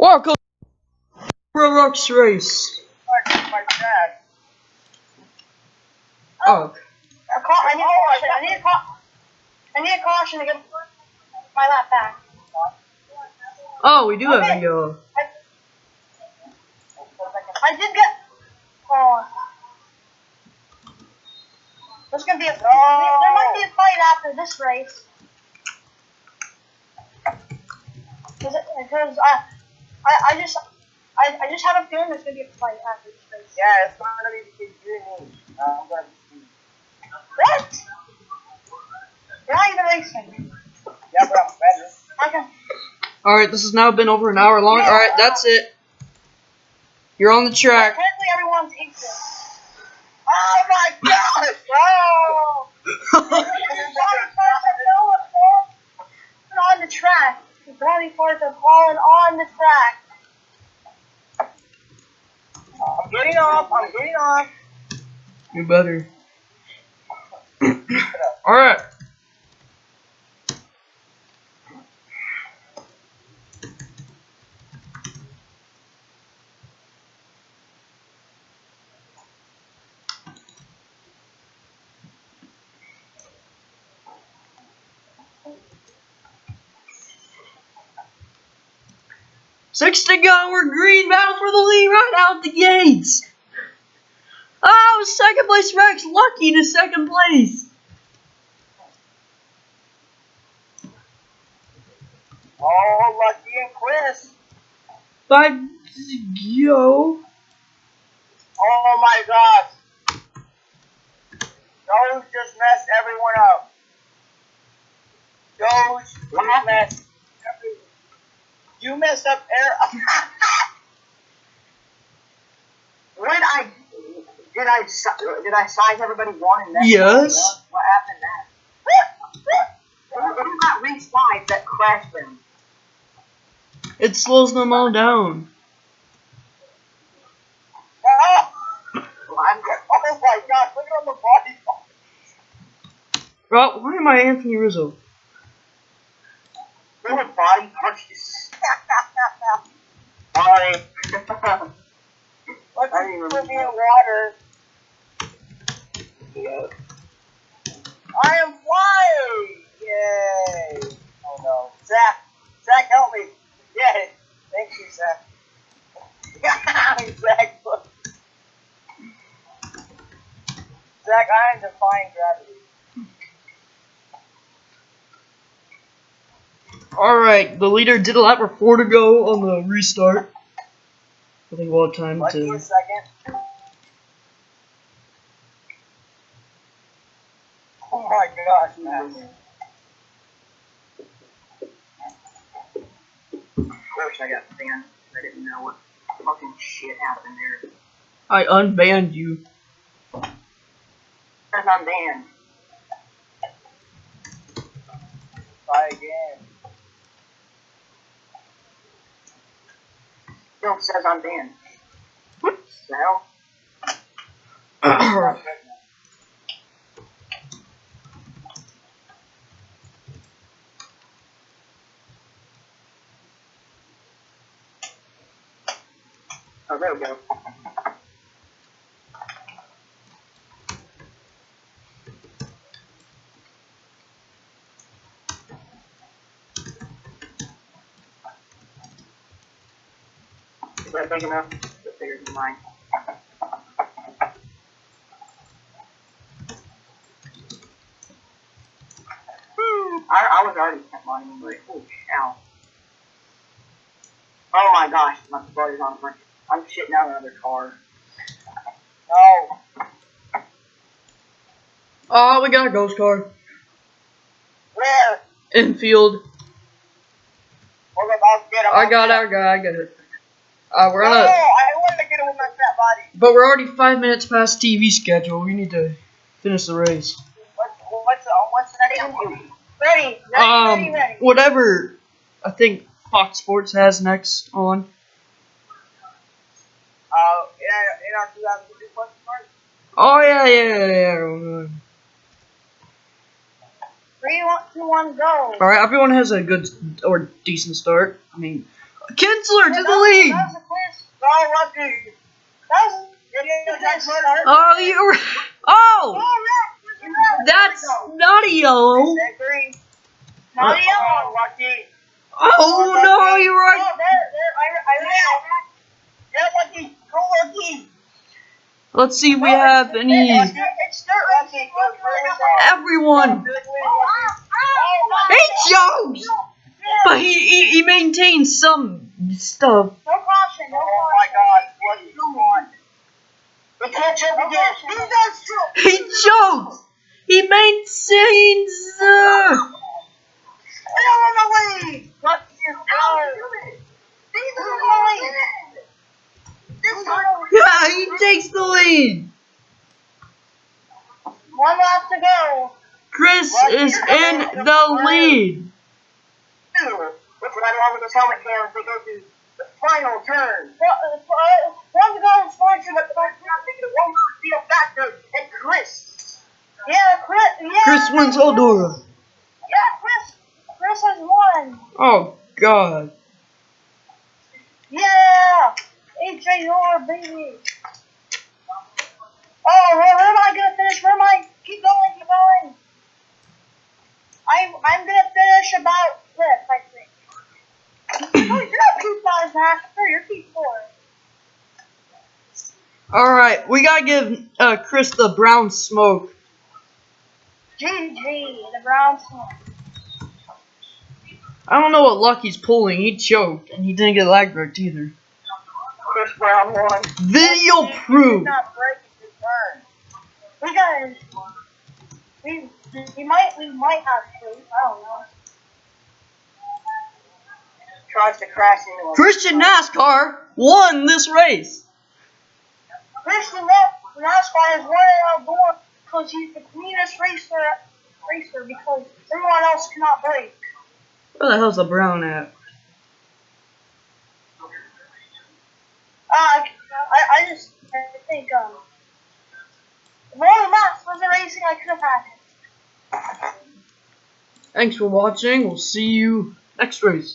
Welcome to RUCS race. My dad. Oh. I need a caution to get my lap back. Oh, we do have video. I did get. Oh. There's gonna be a. There might be a fight after this race. Because I just have a feeling there's gonna be a fight after this race. Yeah, it's gonna be between you and me. I'm gonna be. What? You're not even racing. Yeah, but I'm better. Okay. Alright, this has now been over an hour long. Alright, that's it. You're on the track. Apparently everyone's equal. Oh my gosh! Oh! On the track. The body parts are falling on the track. I'm getting off. I'm getting off. You better. Alright. Six to go. We're green, battle for the lead right out the gates. Oh, second place RUCS, lucky to second place. Oh, Lucky and Chris. 5 to go. Oh my gosh. Those just messed everyone up. Those just messed. You messed up air. Did I size everybody one and then? Yes. What happened then? It was not race 5 that crashed them. It slows them all down. Oh my gosh, look at all the body parts. Well, why am I Anthony Rizzo? They were body parts. Sorry. Let's put me in water. Yeah. I am flying! Yay! Oh no. Zach, help me. Yay. Thank you, Zach. Zach, look. Zach, I am defying gravity. Alright, the leader did a lap with 4 to go on the restart. I think we'll have time Lucky to... a second. Oh my gosh, man. Of course I got banned. I didn't know what fucking shit happened there. I unbanned you. Because I'm banned. Try again. No, it says I'm banned. What the hell? Oh, there we go. Is that big enough? It's bigger than mine. I was already kept mine, but oh, ow. Oh my gosh, my brother's on the front. I'm shitting out another car. No. Oh, we got a ghost car. Where? Infield. Hold up, I'll get him. I got our guy, I got it. We're on No, a... I wanted to get him with my fat body. But we're already 5 minutes past TV schedule. We need to finish the race. What's that interview? Ready. Whatever I think Fox Sports has next on. In our 2020 plus part? Oh, yeah. 3, 2, 1, go. Alright, everyone has a good or decent start. I mean, Kinsler to the lead. That was a clear. Oh, lucky. That was a clear start. Oh, you. Oh, that's not a yellow. That green. Not a Oh, yellow. lucky. Oh no, you're right. Oh, there. I ran. Yeah, lucky. Go lucky. Let's see if we have any. It's dirt Lucky. Go first. Everyone. He jokes, but he maintains some stuff. No caution. No Oh my caution. God. Lucky. Come on. We can't jump again. He does jump. He jokes. He maintains. I'm on the lead. Lucky is out. These are the lead. This time. Yeah, he takes the lead. One lap to go. Chris is in the lead. What's right along with those helmet cams? They go to the final turn. One to go in sponsor, but I'm thinking of one more deal factor and Chris. yeah, Chris. Yeah. Chris wins Eldora. Yeah, Chris has won. Oh God. Yeah. HJR, baby. Oh, where am I gonna finish? Where am I? Keep going. I'm gonna finish about this, I think. Oh, you're not P5, Master. You're P4. All right, we gotta give Chris the brown smoke. GG, the Browns won. I don't know what Lucky's pulling. He choked and he didn't get lag breaked either. Chris Brown won. Video proof. Not breaking his turn. We got. We might have to. I don't know. Tries to crash into him. Christian NASCAR won this race. Christian NASCAR is winning Eldora because he's the cleanest racer because everyone else cannot brake. Where the hell's the brown at? I think if only Max wasn't racing, I could have had it. Thanks for watching. We'll see you next race.